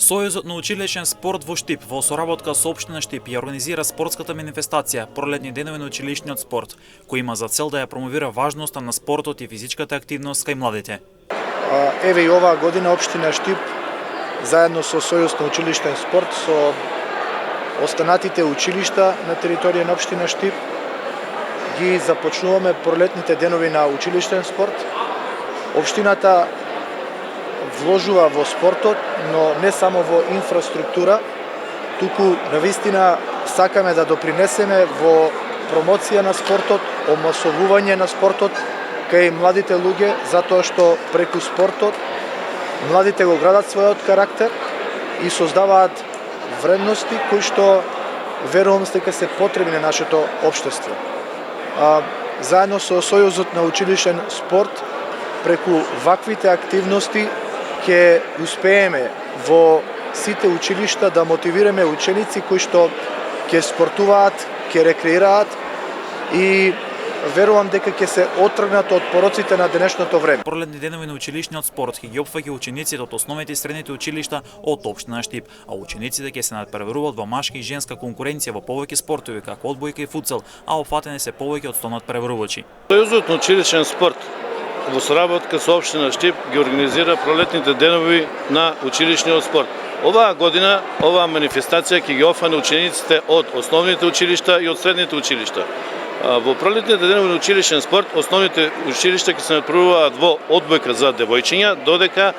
Сојузот на училишен спорт во Штип во соработка со општина Штип ја организира спортската манифестација Пролетни денови на училишниот спорт, кој има за цел да ја промовира важноста на спортот и физичката активност кај младите. Еве и оваа година општина Штип заедно со Сојуз на училиштен спорт со останатите училишта на територија на општина Штип ги започнуваме Пролетните денови на училиштен спорт. Општината вложува во спортот, но не само во инфраструктура, туку навистина сакаме да допринесеме во промоција на спортот, омасовување на спортот кај младите луѓе, затоа што преку спортот младите го градат својот карактер и создаваат вредности кои што верувам дека се потребни на нашето општество. Заедно со Сојузот на училишен спорт преку ваквите активности ќе успееме во сите училишта да мотивираме ученици кои што ќе спортуваат, ќе рекреираат и верувам дека ќе се отргнат од пороците на денешното време. Пролетни денови на училишниот спорт ќе ги опфаќа учениците од основните и средните училишта од општина Штип, а учениците ќе се надпреваруваат во машка и женска конкуренција во повеќе спортови како одбојка и футсал, а офатени се повеќе од 100 надпреварувачи. Сојузот на училишен спорт во соработка со општина Штип ги организира Пролетните денови на училишниот спорт. Оваа година оваа манифестација ќе ги офане учениците од основните училишта и од средните училишта. Во Пролетните денови на училишен спорт основните училишта ќе се надпреваруваат во одбојка за девојчиња, додека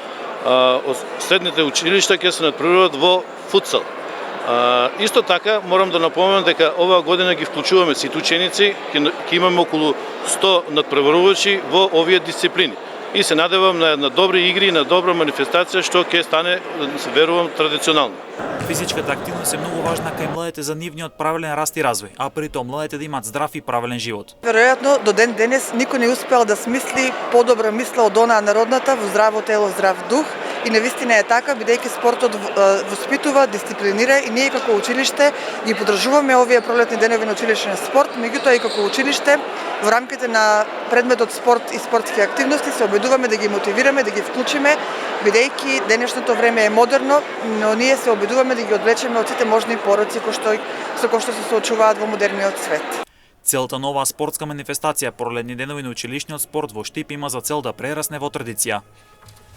средните училишта ќе се надпреваруваат во футсал. Исто така морам да напоменам дека оваа година ги вклучуваме сите ученици, ќе имаме околу 100 надпреварувачи во овие дисциплини. И се надевам на една добри игри и на добра манифестација што ќе стане, се верувам, традиционално. Физичката активност е многу важна кај младите за нивниот правилен раст и развој, а при тоа младите да имаат здрав и правилен живот. Веројатно до ден денес никој не успел да смисли подобра мисла од онаа народната во здраво тело, здрав дух. И навистина е така, бидејќи спортот воспитува, дисциплинира и ние како училиште ги подржуваме овие Пролетни денови на училишен спорт, меѓутоа и како училиште во рамките на предметот спорт и спортски активности се обидуваме да ги мотивираме, да ги вклучиме, бидејќи денешното време е модерно, но ние се обидуваме да ги одвлечеме од сите можни пороци со кои што се соочуваат во модерниот свет. Целта на оваа спортска манифестација Пролетни денови на училишниот спорт во Штип има за цел да прерасне во традиција.